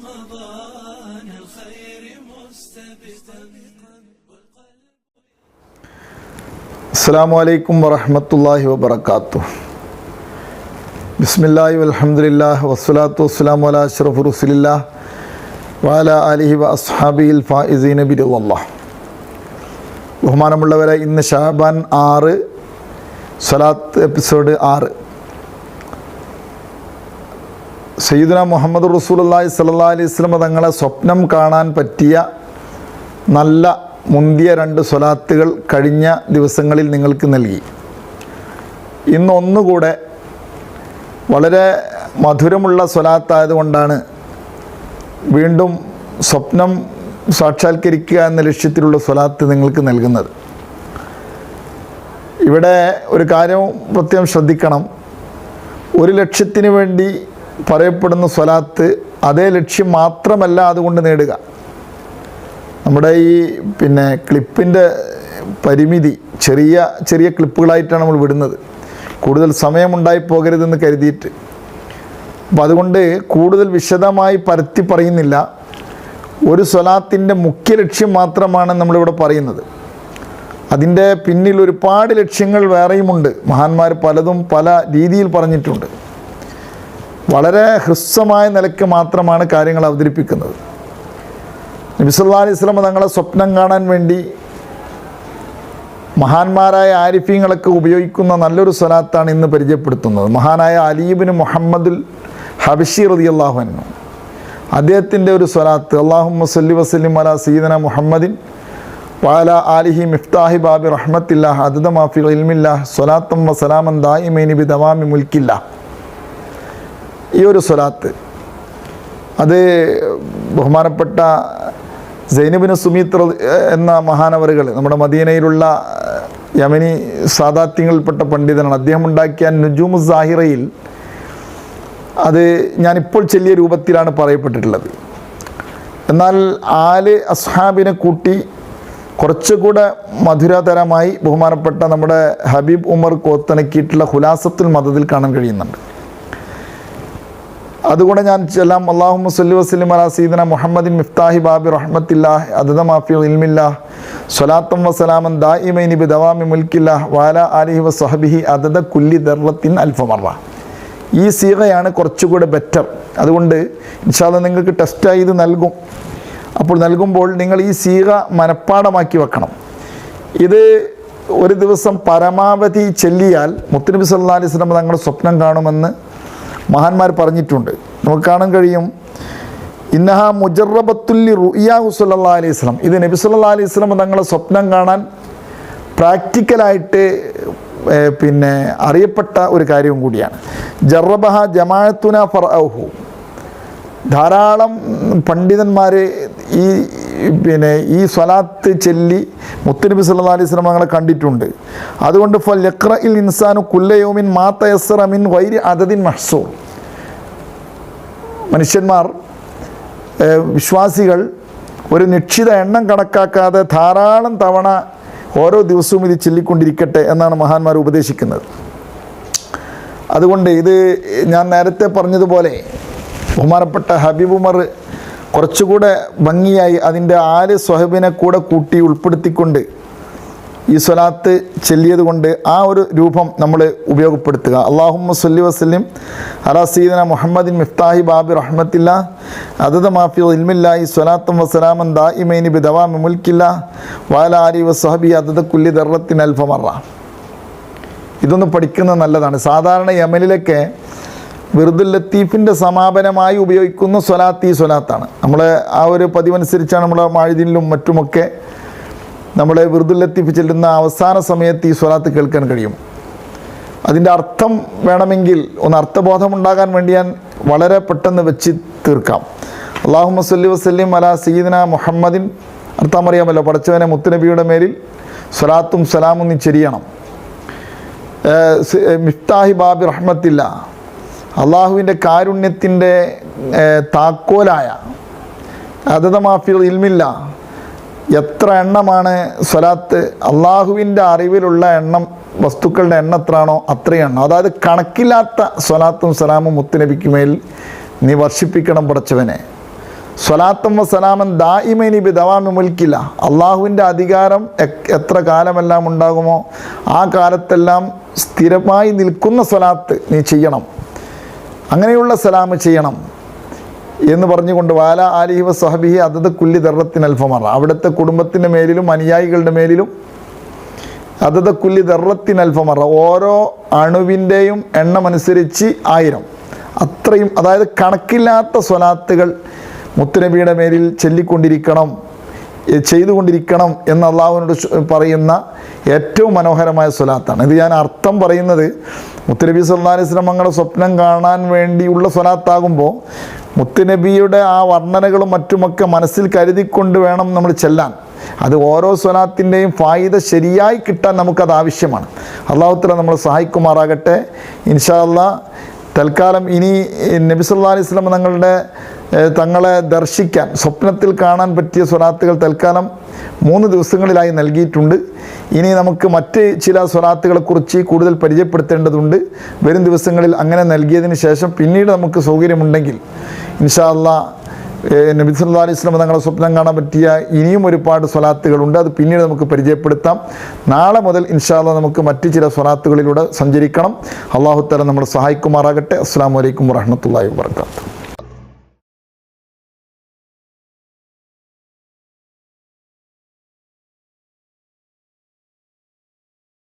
رمضان الخير مستبقا. അസ്സലാമു അലൈക്കും വറഹ്മത്തുള്ളാഹി വബറകാതുഹു. ബിസ്മില്ലാഹി വൽഹംദുലില്ലാഹി വസ്സലാത്തു വസ്സലാമു അലാ അഷ്റഫി റസൂലില്ലാഹ് വഅലാ ആലിഹി വഅസ്ഹാബിഹിൽ ഫായിസീന ബിറിളല്ലാഹ്. ബഹുമാനമുള്ളവരെ, ഇന്ന് ശഅബാൻ 6 സ്വലാത്ത് എപ്പിസോഡ് 6. സയ്യിദുനാ മുഹമ്മദ് റസൂലുള്ളാഹി സ്വല്ലല്ലാഹു അലൈഹി വസല്ലം തങ്ങളെ സ്വപ്നം കാണാൻ പറ്റിയ നല്ല മുന്തിയ 2 സ്വലാത്തുകൾ കഴിഞ്ഞ ദിവസങ്ങളിൽ നിങ്ങൾക്ക് നൽകി. ഇന്ന് ഒന്നുകൂടെ വളരെ മധുരമുള്ള സ്വലാത്തായതുകൊണ്ടാണ് വീണ്ടും സ്വപ്നം സാക്ഷാത്കരിക്കുക എന്ന ലക്ഷ്യത്തിലുള്ള സ്വലാത്ത് നിങ്ങൾക്ക് നൽകുന്നത്. ഇവിടെ ഒരു കാര്യം പ്രത്യേകം ശ്രദ്ധിക്കണം. ഒരു ലക്ഷ്യത്തിന് വേണ്ടി പറയപ്പെടുന്ന സ്വലാത്ത് അതേ ലക്ഷ്യം മാത്രമല്ല അതുകൊണ്ട് നേടുക. നമ്മുടെ ഈ ക്ലിപ്പിൻ്റെ പരിമിതി ചെറിയ ചെറിയ ക്ലിപ്പുകളായിട്ടാണ് നമ്മൾ വിടുന്നത്, കൂടുതൽ സമയമുണ്ടായി പോകരുതെന്ന് കരുതിയിട്ട്. അപ്പം അതുകൊണ്ട് കൂടുതൽ വിശദമായി പരത്തി പറയുന്നില്ല. ഒരു സ്വലാത്തിൻ്റെ മുഖ്യ ലക്ഷ്യം മാത്രമാണ് നമ്മളിവിടെ പറയുന്നത്. അതിൻ്റെ പിന്നിൽ ഒരുപാട് ലക്ഷ്യങ്ങൾ വേറെയുമുണ്ട്. മഹാന്മാർ പലതും പല രീതിയിൽ പറഞ്ഞിട്ടുണ്ട്. വളരെ ഹ്രസ്വമായ നിലയ്ക്ക് മാത്രമാണ് കാര്യങ്ങൾ അവതരിപ്പിക്കുന്നത്. നബി സല്ലല്ലാഹു അലൈഹി വസല്ലം തങ്ങളെ സ്വപ്നം കാണാൻ വേണ്ടി മഹാന്മാരായ ആരിഫീങ്ങളൊക്കെ ഉപയോഗിക്കുന്ന നല്ലൊരു സ്വലാത്താണ് ഇന്ന് പരിചയപ്പെടുത്തുന്നത്. മഹാനായ അലി ഇബ്നു മുഹമ്മദുൽ ഹബശി റളിയല്ലാഹു അൻഹു അദ്ദേഹത്തിൻ്റെ ഒരു സ്വലാത്ത്, അല്ലാഹുമ്മ സ്വല്ലി വസല്ലിം അലാ സയ്യിദിനാ മുഹമ്മദിൻ വഅലാ ആലിഹി മിഫ്താഹി ബാബി റഹ്മത്തില്ലാഹ് അദദ മാ ഫി ഇൽമില്ലാഹ് സ്വലാത്തം വസലാമൻ ദായിമൈനി ബിദവാമി മുൽക്കില്ലാഹ്. ഈ ഒരു സ്വലാത്ത് അത് ബഹുമാനപ്പെട്ട സൈനബിന് സുമീത്ത് എന്ന മഹാനവറുകൾ, നമ്മുടെ മദീനയിലുള്ള യമനി സാദാത്യങ്ങളിൽപ്പെട്ട പണ്ഡിതനാണ്. അദ്ദേഹം ഉണ്ടാക്കിയ നുജൂമു സാഹിറയിൽ അത് ഞാനിപ്പോൾ ചെല്ലിയ രൂപത്തിലാണ് പറയപ്പെട്ടിട്ടുള്ളത്. എന്നാൽ ആല് അസ്ഹാബിനെ കൂട്ടി കുറച്ചുകൂടെ മധുരതരമായി ബഹുമാനപ്പെട്ട നമ്മുടെ ഹബീബ് ഉമർ കോത്തനക്കിയിട്ടുള്ള ഖുലാസത്തുൽ മദദിൽ കാണാൻ കഴിയുന്നുണ്ട്. അതുകൊണ്ട് ഞാൻ ചെല്ലാം. അല്ലാഹുമ്മ സ്വല്ലി വസല്ലിം അലാ സയ്യിദിനാ മുഹമ്മദിൻ മിഫ്താഹി ബാബി റഹ്മത്തില്ലാഹ് അദദ മാ ഫി ഇൽമില്ലാഹ് സ്വലാത്തം വസലാമൻ ദായിമൈനി ബിദവാമി മുൽക്കില്ലാഹ് വഅലാ ആലിഹി വസ്വഹ്ബിഹി അദദ കുല്ലി ദർറത്തിൻ അൽഫ മറ. ഈ സീഗയാണ് കുറച്ചുകൂടെ ബെറ്റർ. അതുകൊണ്ട് ഇൻഷാ അല്ലാഹ് നിങ്ങൾക്ക് ടെസ്റ്റായി ഇത് നൽകും. അപ്പോൾ നൽകുമ്പോൾ നിങ്ങൾ ഈ സീഗ മനഃപ്പാടമാക്കി വെക്കണം. ഇത് ഒരു ദിവസം പരമാവധി ചെല്ലിയാൽ മുത്തുനബി സല്ലല്ലാഹു അലൈഹി വസല്ലം തങ്ങൾ സ്വപ്നം കാണുമെന്ന് മഹാന്മാർ പറഞ്ഞിട്ടുണ്ട്. നമുക്ക് കാണാൻ കഴിയും. ഇന്നഹ മുജറബത്തുല്ലി റുയാഹു സല്ലല്ലാഹു അലൈഹി വസല്ലം. ഇത് നബി സല്ലല്ലാഹു അലൈഹി വസല്ലം തങ്ങളെ സ്വപ്നം കാണാൻ പ്രാക്ടിക്കലായിട്ട് അറിയപ്പെട്ട ഒരു കാര്യവും കൂടിയാണ്. ജറബഹ ജമാഅത്തുന ഫറഅഹു. ധാരാളം പണ്ഡിതന്മാർ ഈ സ്വലാത്ത് ചൊല്ലി മുത്തുനബി സല്ലല്ലാഹു അലൈഹി വസല്ലം തങ്ങളെ കണ്ടിട്ടുണ്ട്. അതുകൊണ്ട് ഫൽ യഖ്റഇൽ ഇൻസാനു കുല്ല യൗമിൻ മാ തയസ്സറ മിൻ ഗൈരി അദദിൻ മഹ്സൂർ. മനുഷ്യന്മാർ, വിശ്വാസികൾ ഒരു നിശ്ചിത എണ്ണം കണക്കാക്കാതെ ധാരാളം തവണ ഓരോ ദിവസവും ഇത് ചൊല്ലിക്കൊണ്ടിരിക്കട്ടെ എന്നാണ് മഹാന്മാർ ഉപദേശിക്കുന്നത്. അതുകൊണ്ട് ഇത് ഞാൻ നേരത്തെ പറഞ്ഞതുപോലെ ബഹുമാനപ്പെട്ട ഹബീബ് ഉമർ കുറച്ചുകൂടെ ഭംഗിയായി അതിൻ്റെ ആല് സ്വഹബിനെ കൂടെ കൂട്ടി ഉൾപ്പെടുത്തിക്കൊണ്ട് ഈ സ്വലാത്ത് ചൊല്ലിയത് കൊണ്ട് ആ ഒരു രൂപം നമ്മൾ ഉപയോഗപ്പെടുത്തുക. അല്ലാഹുമ്മ സ്വല്ലി വസല്ലിം അലാ സയ്യിദിനാ മുഹമ്മദിൻ മിഫ്താഹി ബാബി റഹ്മത്തില്ലാഹ് അദദ മാ ഫി ഇൽമില്ലാഹി സ്വലാത്തം വസലാമൻ ദായിമൈനി ബിദവാമി മുൽക്കില്ലാഹ് വഅലാ ആലിഹി വസ്വഹ്ബിഹി അദദ കുല്ലി ദർറത്തിൻ അൽഫ മറ. ഇതൊന്ന് പഠിക്കുന്നത് നല്ലതാണ്. സാധാരണ യമനിലൊക്കെ വിർദുൽ ലത്തീഫിൻ്റെ സമാപനമായി ഉപയോഗിക്കുന്ന സ്വലാത്ത് ഈ സ്വലാത്താണ്. നമ്മൾ ആ ഒരു പതിവനുസരിച്ചാണ് നമ്മളെ മാഴിദിനിലും മറ്റുമൊക്കെ നമ്മൾ വിർദുൽ ലത്തീഫ് ചെല്ലുന്ന അവസാന സമയത്ത് ഈ സ്വലാത്ത് കേൾക്കാൻ കഴിയും. അതിൻ്റെ അർത്ഥം വേണമെങ്കിൽ ഒന്ന് അർത്ഥബോധം ഉണ്ടാകാൻ വേണ്ടി ഞാൻ വളരെ പെട്ടെന്ന് വെച്ച് തീർക്കാം. അല്ലാഹുമ്മ സ്വല്ലി വസല്ലിം അലാ സയ്യിദിനാ മുഹമ്മദിൻ. അർത്ഥം അറിയാമല്ലോ, പടച്ചവനെ മുത്തുനബിയുടെ മേലിൽ സ്വലാത്തും സലാമും നീ ചെരിയണം. മിഫ്താഹി ബാബി റഹ്മത്തില്ലാ, അള്ളാഹുവിൻ്റെ കാരുണ്യത്തിൻ്റെ താക്കോലായ അദദ മാ ഫി ഇൽമില്ലാഹ്. എത്ര എണ്ണമാണ് സ്വലാത്ത്? അള്ളാഹുവിൻ്റെ അറിവിലുള്ള എണ്ണം, വസ്തുക്കളുടെ എണ്ണം എത്രയാണോ അത്രയും എണ്ണം. അതായത് കണക്കില്ലാത്ത സ്വലാത്തും സലാമും മുത്തുനബിക്ക് മേൽ നീ വർഷിപ്പിക്കണം പടച്ചവനെ. സ്വലാത്തം വസലാമൻ ദായിമൈനി ബി ദവാമി മുൽക്കില്ല, അള്ളാഹുവിൻ്റെ അധികാരം എത്ര കാലമെല്ലാം ഉണ്ടാകുമോ ആ കാലത്തെല്ലാം സ്ഥിരമായി നിൽക്കുന്ന സ്വലാത്ത് നീ ചെയ്യണം, അങ്ങനെയുള്ള സലാം ചെയ്യണം എന്ന് പറഞ്ഞുകൊണ്ട് വാല ആലിഹി വസ്വഹബിഹി അതത് കുല്ലി ദർറത്തിന് അൽഫമറ, അവിടുത്തെ കുടുംബത്തിൻ്റെ മേലിലും അനുയായികളുടെ മേലിലും അതത് കുല്ലി ദർറത്തിന് അൽഫമറ, ഓരോ അണുവിൻ്റെയും എണ്ണമനുസരിച്ച് 1000, അത്രയും, അതായത് കണക്കില്ലാത്ത സ്വലാത്തുകൾ മുത്തുനബിയുടെ മേലിൽ ചൊല്ലിക്കൊണ്ടിരിക്കണം, ചെയ്തുകൊണ്ടിരിക്കണം എന്ന് അള്ളാഹുവിനോട് പറയുന്ന ഏറ്റവും മനോഹരമായ സ്വലാത്താണ് ഇത്. ഞാൻ അർത്ഥം പറയുന്നത് മുത്തുനബി സല്ലല്ലാഹു അലൈഹി വസല്ലം തങ്ങളുടെ സ്വപ്നം കാണാൻ വേണ്ടിയുള്ള സ്വലാത്താകുമ്പോൾ മുത്തുനബിയുടെ ആ വർണ്ണനകളും മറ്റുമൊക്കെ മനസ്സിൽ കരുതിക്കൊണ്ട് വേണം നമ്മൾ ചെല്ലാൻ. അത് ഓരോ സ്വലാത്തിൻ്റെയും ഫായിദ ശരിയായി കിട്ടാൻ നമുക്കത് ആവശ്യമാണ്. അല്ലാഹു തആല നമ്മളെ സഹായിക്കുമാറാകട്ടെ. ഇൻഷാ അല്ലാഹ് തൽക്കാലം ഇനി നബി സല്ലല്ലാഹു അലൈഹി വസല്ലം തങ്ങളെ ദർശിക്കാൻ സ്വപ്നത്തിൽ കാണാൻ പറ്റിയ സ്വലാത്തുകൾ തൽക്കാലം 3 ദിവസങ്ങളിലായി നൽകിയിട്ടുണ്ട്. ഇനി നമുക്ക് മറ്റ് ചില സ്വലാത്തുകളെക്കുറിച്ച് കൂടുതൽ പരിചയപ്പെടുത്തേണ്ടതുണ്ട്. വരും ദിവസങ്ങളിൽ അങ്ങനെ നൽകിയതിന് ശേഷം പിന്നീട് നമുക്ക് സൗകര്യമുണ്ടെങ്കിൽ ഇൻഷാ അല്ലാഹ് നബി സല്ലല്ലാഹു അലൈഹി വസല്ലം തങ്ങളെ സ്വപ്നം കാണാൻ പറ്റിയ ഇനിയും ഒരുപാട് സ്വലാത്തുകളുണ്ട്, അത് പിന്നീട് നമുക്ക് പരിചയപ്പെടുത്താം. നാളെ മുതൽ ഇൻഷാ അല്ലാഹ് നമുക്ക് മറ്റ് ചില സ്വലാത്തുകളിലൂടെ സഞ്ചരിക്കണം. അല്ലാഹു തആല നമ്മളെ സഹായിക്കുമാറാകട്ടെ. അസ്സലാമു അലൈക്കും വറഹ്മത്തുള്ളാഹി വബറകാതുഹു.